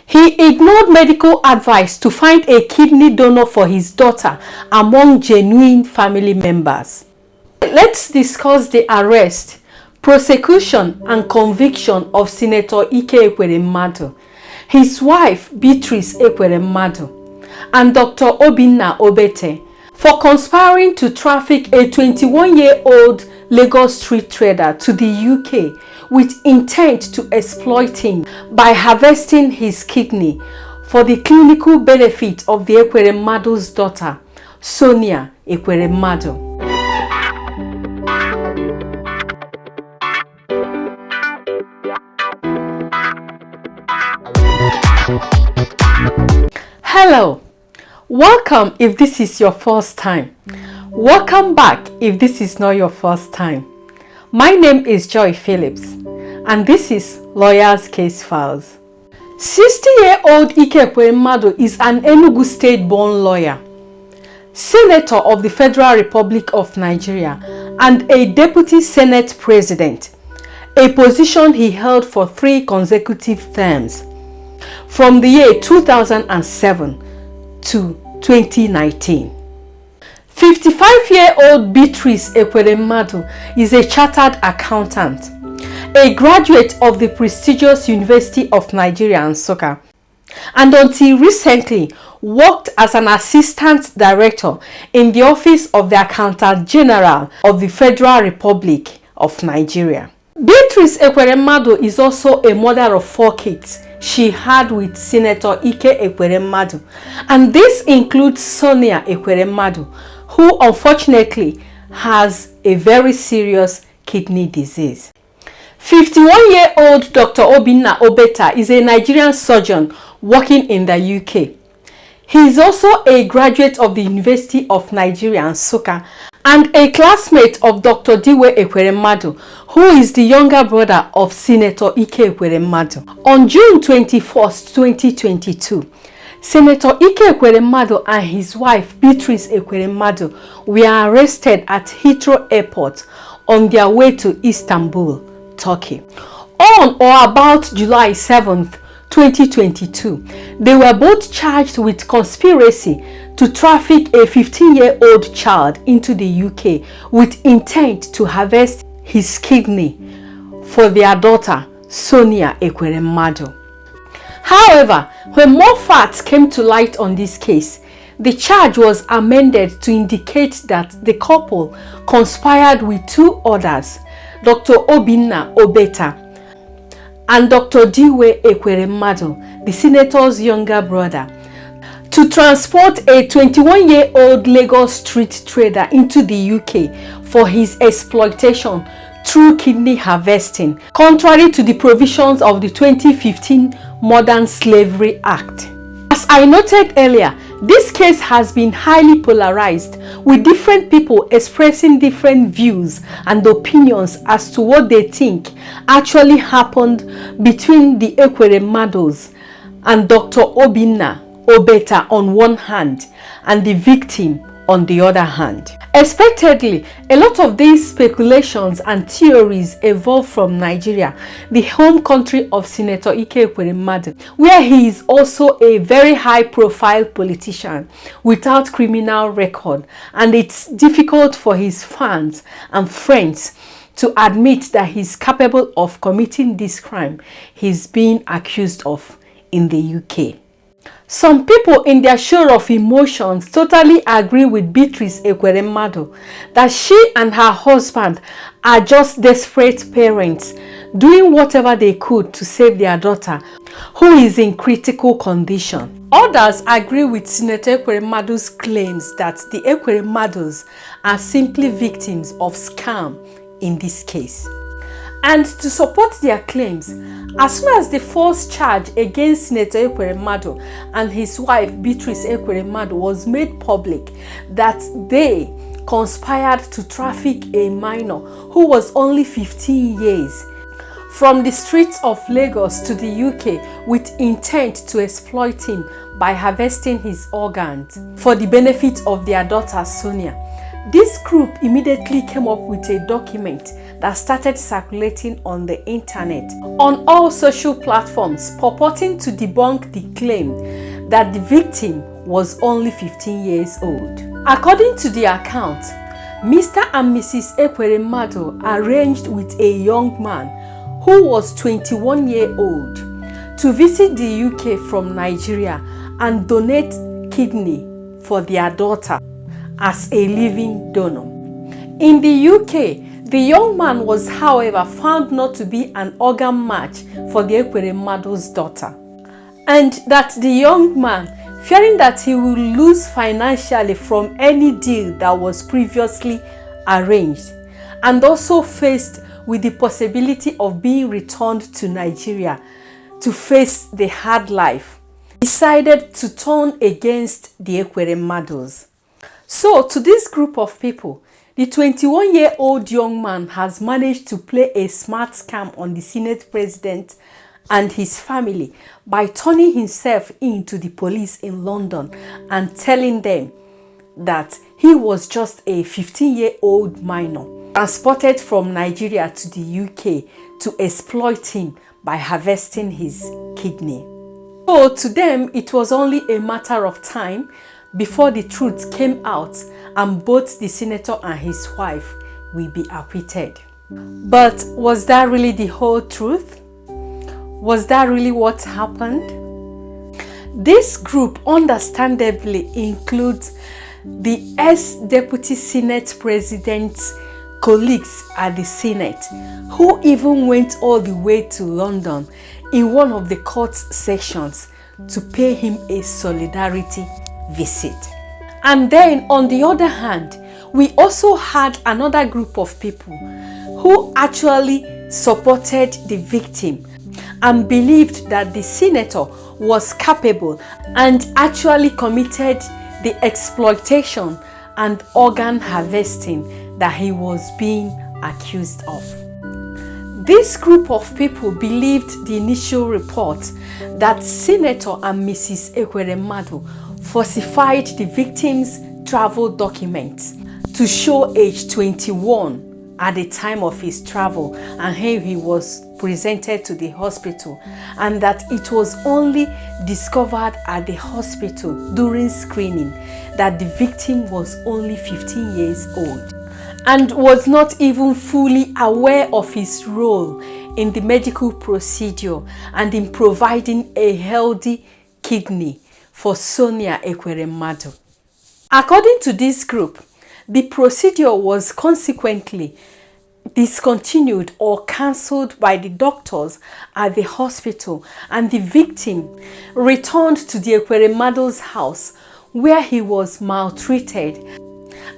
He ignored medical advice to find a kidney donor for his daughter among genuine family members. Let's discuss the arrest, prosecution and conviction of Senator Ike Ekweremadu, his wife Beatrice Ekweremadu, and Dr. Obinna Obeta for conspiring to traffic a 21-year-old Lagos street trader to the UK with intent to exploit him by harvesting his kidney for the clinical benefit of the Ekweremadu's daughter, Sonia Ekwerenmadu. Hello, welcome if this is your first time. Welcome back if this is not your first time. My name is Joy Phillips and this is Lawyers Case Files. 60-year-old Ike Ekweremadu is an Enugu State-born lawyer, Senator of the Federal Republic of Nigeria and a Deputy Senate President, a position he held for 3 consecutive terms, from the year 2007 to 2019. 55-year-old Beatrice Ekweremadu is a chartered accountant, a graduate of the prestigious University of Nigeria, Nsukka, and until recently worked as an assistant director in the office of the Accountant General of the Federal Republic of Nigeria. Beatrice Ekweremadu is also a mother of 4 kids she had with Senator Ike Ekweremadu, and this includes Sonia Ekwerenmadu, who unfortunately has a very serious kidney disease. 51-year-old Dr. Obinna Obeta is a Nigerian surgeon working in the UK. He is also a graduate of the University of Nigeria, Nsukka, and a classmate of Dr. Ekweremadu, who is the younger brother of Senator Ike Ekweremadu. On June 21, 2022, Senator Ike Ekweremadu and his wife Beatrice Ekweremadu were arrested at Heathrow Airport on their way to Istanbul, Turkey. On or about July 7, 2022, they were both charged with conspiracy to traffic a 15-year-old child into the UK with intent to harvest his kidney for their daughter, Sonia Ekwerenmadu. However, when more facts came to light on this case, the charge was amended to indicate that the couple conspired with 2 others, Dr. Obinna Obeta and Dr. Ekweremadu, the senator's younger brother, to transport a 21-year-old Lagos street trader into the UK for his exploitation through kidney harvesting, contrary to the provisions of the 2015 Modern Slavery Act. As I noted earlier, this case has been highly polarized, with different people expressing different views and opinions as to what they think actually happened between the Ekweremadus and Dr. Obinna Obeta on one hand and the victim on the other hand. Expectedly, a lot of these speculations and theories evolved from Nigeria, the home country of Senator Ike Ekweremadu, where he is also a very high-profile politician without criminal record, and it's difficult for his fans and friends to admit that he's capable of committing this crime he's being accused of in the UK. Some people in their show of emotions totally agree with Beatrice Ekweremadu that she and her husband are just desperate parents doing whatever they could to save their daughter, who is in critical condition. Others agree with Senator Ekweremadu's claims that the Ekweremadus are simply victims of scam in this case. And to support their claims, as soon as the false charge against Senator Ekweremadu and his wife Beatrice Ekweremadu was made public, that they conspired to traffic a minor who was only 15 years from the streets of Lagos to the UK with intent to exploit him by harvesting his organs for the benefit of their daughter Sonia. This group immediately came up with a document that started circulating on the internet on all social platforms, purporting to debunk the claim that the victim was only 15 years old. According to the account, Mr. and Mrs. Ekweremadu arranged with a young man who was 21 years old to visit the UK from Nigeria and donate kidney for their daughter as a living donor. In the UK, the young man was, however, found not to be an organ match for the Ekweremadu's daughter, and that the young man, fearing that he will lose financially from any deal that was previously arranged, and also faced with the possibility of being returned to Nigeria to face the hard life, decided to turn against the Ekweremadus. So, to this group of people, the 21-year-old young man has managed to play a smart scam on the Senate president and his family by turning himself in to the police in London and telling them that he was just a 15-year-old minor transported from Nigeria to the UK to exploit him by harvesting his kidney. So to them, it was only a matter of time before the truth came out and both the senator and his wife will be acquitted. But was that really the whole truth? Was that really what happened? This group understandably includes the ex-deputy Senate president's colleagues at the Senate, who even went all the way to London in one of the court sections to pay him a solidarity visit. And then on the other hand, we also had another group of people who actually supported the victim and believed that the senator was capable and actually committed the exploitation and organ harvesting that he was being accused of. This group of people believed the initial report that Senator and Mrs. Ekweremadu falsified the victim's travel documents to show age 21 at the time of his travel and how he was presented to the hospital, and that it was only discovered at the hospital during screening that the victim was only 15 years old and was not even fully aware of his role in the medical procedure and in providing a healthy kidney for Sonia Ekwerenmadu. According to this group, the procedure was consequently discontinued or cancelled by the doctors at the hospital, and the victim returned to the Ekweremadu's house where he was maltreated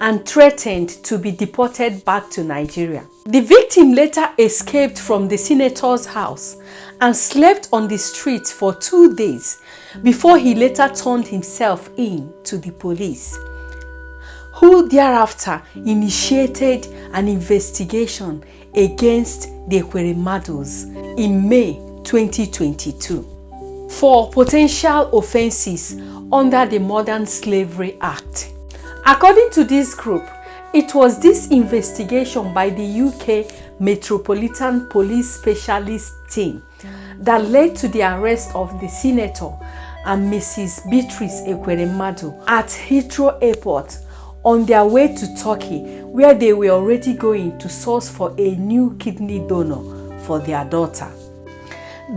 and threatened to be deported back to Nigeria. The victim later escaped from the senator's house and slept on the streets for 2 days before he later turned himself in to the police, who thereafter initiated an investigation against the Ekweremadus in May 2022 for potential offenses under the Modern Slavery Act. According to this group, it was this investigation by the UK Metropolitan Police Specialist Team that led to the arrest of the Senator and Mrs. Beatrice Ekweremadu at Heathrow Airport on their way to Turkey, where they were already going to source for a new kidney donor for their daughter.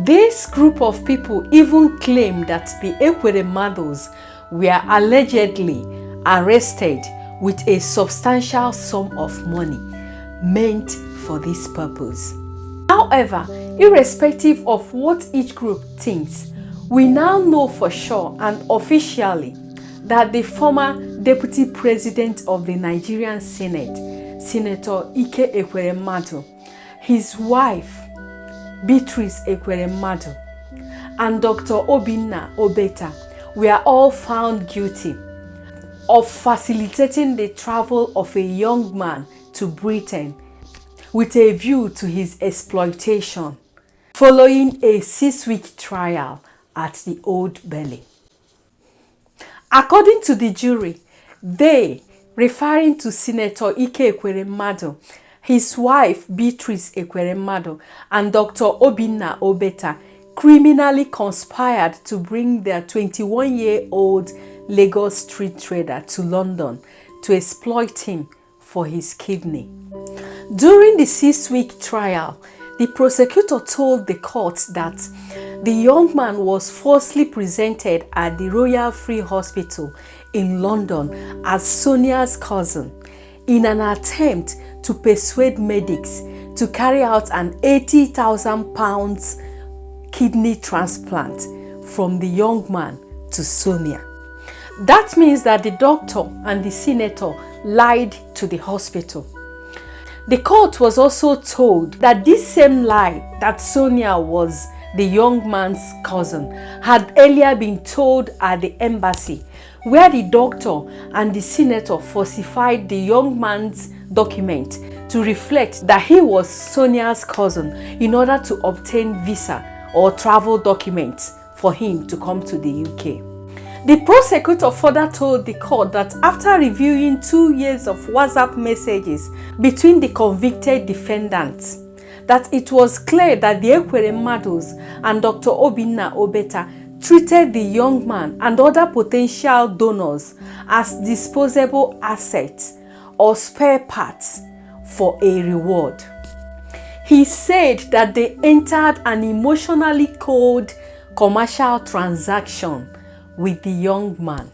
This group of people even claimed that the Ekweremadus were allegedly arrested with a substantial sum of money meant for this purpose. However, irrespective of what each group thinks, we now know for sure and officially that the former Deputy President of the Nigerian Senate, Senator Ike Ekweremadu, his wife, Beatrice Ekweremadu, and Dr. Obinna Obeta were all found guilty of facilitating the travel of a young man to Britain with a view to his exploitation, following a 6-week trial at the Old Bailey. According to the jury, they, referring to Senator Ike Ekweremadu, his wife Beatrice Ekweremadu, and Dr. Obinna Obeta criminally conspired to bring their 21-year-old Lagos street trader to London to exploit him for his kidney. During the 6-week trial, the prosecutor told the court that the young man was falsely presented at the Royal Free Hospital in London as Sonia's cousin in an attempt to persuade medics to carry out an £80,000 kidney transplant from the young man to Sonia. That means that the doctor and the senator lied to the hospital. The court was also told that this same lie, that Sonia was the young man's cousin, had earlier been told at the embassy, where the doctor and the senator falsified the young man's document to reflect that he was Sonia's cousin in order to obtain visa or travel documents for him to come to the UK. The prosecutor further told the court that after reviewing 2 years of WhatsApp messages between the convicted defendants, that it was clear that the Ekweremadus and Dr. Obinna Obeta treated the young man and other potential donors as disposable assets or spare parts for a reward. He said that they entered an emotionally cold commercial transaction with the young man.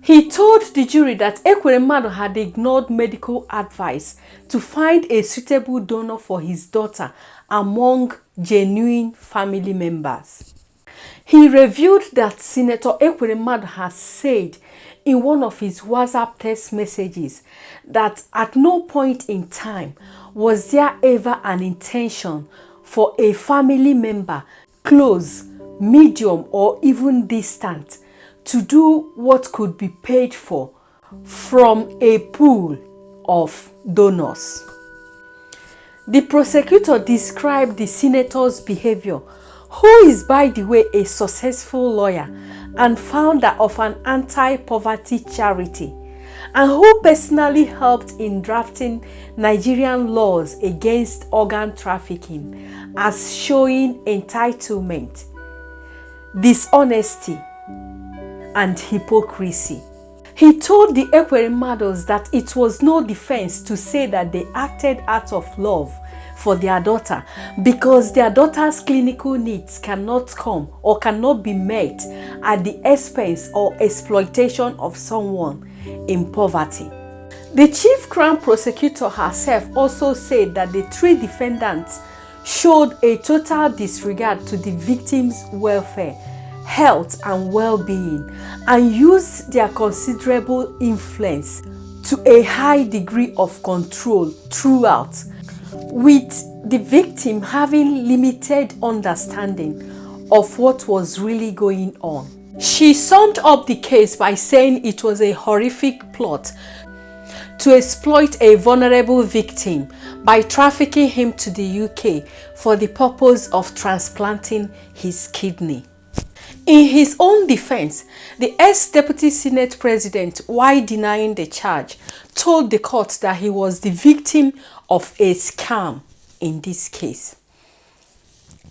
He told the jury that Ekweremadu had ignored medical advice to find a suitable donor for his daughter among genuine family members. He revealed that Senator Ekweremadu has said in one of his WhatsApp text messages that at no point in time was there ever an intention for a family member, close, medium, or even distant, to do what could be paid for from a pool of donors. The prosecutor described the senator's behavior, who is, by the way, a successful lawyer and founder of an anti-poverty charity, and who personally helped in drafting Nigerian laws against organ trafficking, as showing entitlement, dishonesty, and hypocrisy. He told the Ekweremadus that it was no defense to say that they acted out of love for their daughter because their daughter's clinical needs cannot come or cannot be met at the expense or exploitation of someone in poverty. The chief crown prosecutor herself also said that the 3 defendants showed a total disregard to the victims' welfare, health and well-being, and used their considerable influence to a high degree of control throughout, with the victim having limited understanding of what was really going on. She summed up the case by saying it was a horrific plot to exploit a vulnerable victim by trafficking him to the UK for the purpose of transplanting his kidney. In his own defense, the ex-deputy Senate president, while denying the charge, told the court that he was the victim of a scam in this case.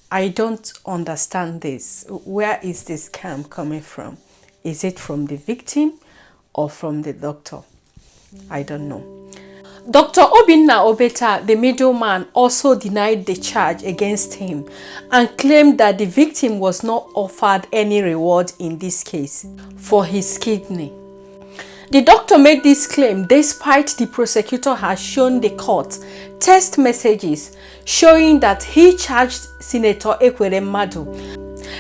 I don't understand this. Where is this scam coming from? Is it from the victim or from the doctor? I don't know. Dr. Obinna Obeta, the middleman, also denied the charge against him and claimed that the victim was not offered any reward in this case for his kidney. The doctor made this claim despite the prosecutor has shown the court text messages showing that he charged Senator Ekweremadu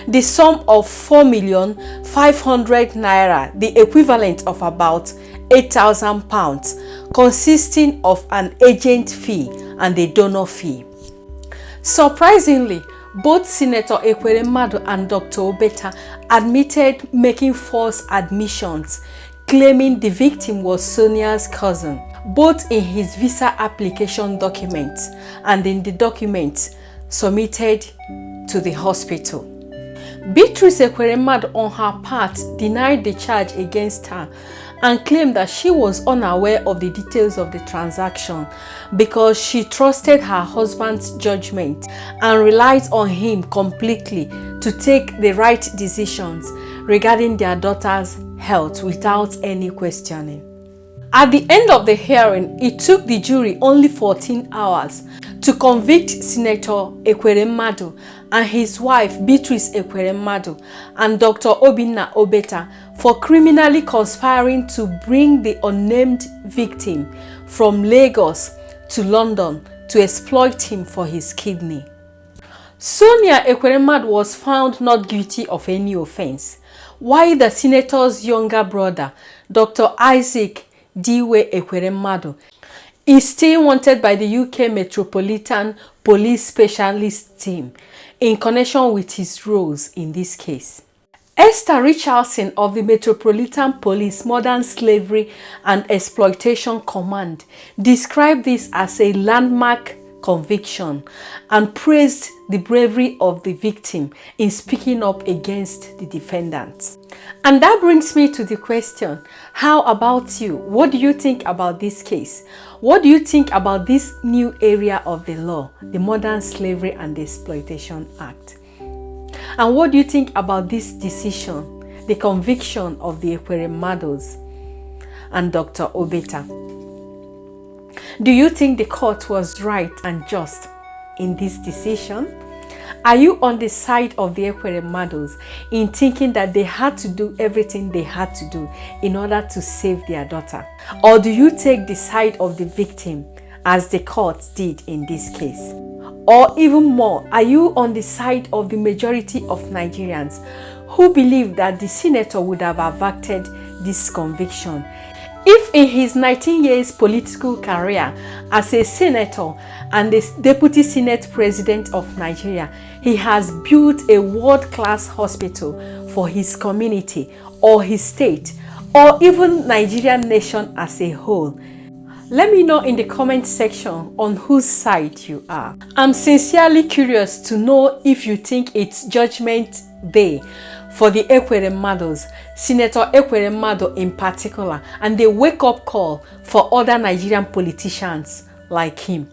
the sum of 4,500,000 naira, the equivalent of about £8,000, consisting of an agent fee and a donor fee. Surprisingly, both Senator Ekweremadu and Dr. Obeta admitted making false admissions, claiming the victim was Sonia's cousin, both in his visa application documents and in the documents submitted to the hospital. Beatrice Ekweremadu, on her part, denied the charge against her and claimed that she was unaware of the details of the transaction because she trusted her husband's judgment and relied on him completely to take the right decisions regarding their daughter's health without any questioning. At the end of the hearing, it took the jury only 14 hours to convict Senator Ekweremadu and his wife Beatrice Ekweremadu and Dr. Obinna Obeta for criminally conspiring to bring the unnamed victim from Lagos to London to exploit him for his kidney. Sonia Ekwerenmadu was found not guilty of any offense, while the senator's younger brother, Dr. Ike Ekweremadu, is still wanted by the UK Metropolitan Police Specialist Team in connection with his roles in this case. Esther Richardson of the Metropolitan Police Modern Slavery and Exploitation Command described this as a landmark conviction and praised the bravery of the victim in speaking up against the defendants. And that brings me to the question, how about you? What do you think about this case? What do you think about this new area of the law, the Modern Slavery and Exploitation Act? And what do you think about this decision, the conviction of the Ekweremadus and Dr. Obeta? Do you think the court was right and just in this decision? Are you on the side of the Ekweremadus in thinking that they had to do everything they had to do in order to save their daughter? Or do you take the side of the victim as the court did in this case? Or even more, are you on the side of the majority of Nigerians who believe that the senator would have averted this conviction if in his 19 years political career as a senator and the deputy senate president of Nigeria, he has built a world-class hospital for his community or his state or even Nigerian nation as a whole? Let me know in the comment section on whose side you are. I'm sincerely curious to know if you think it's Judgment Day for the Ekweremadus, Senator Ekweremadu in particular, and the wake-up call for other Nigerian politicians like him.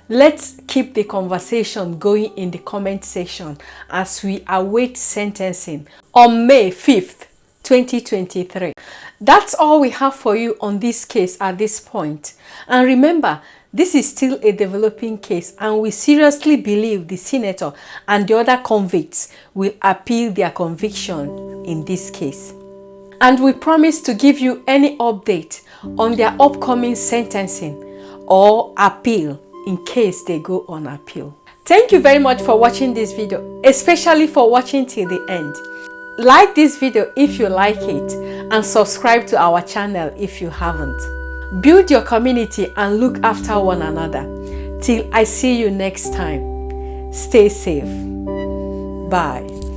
Let's keep the conversation going in the comment section as we await sentencing on May 5th, 2023. That's all we have for you on this case at this point. And remember, this is still a developing case and we seriously believe the senator and the other convicts will appeal their conviction in this case. And we promise to give you any update on their upcoming sentencing or appeal in case they go on appeal. Thank you very much for watching this video, especially for watching till the end. Like this video if you like it and subscribe to our channel if you haven't. Build your community and look after one another. Till I see you next time. Stay safe. Bye.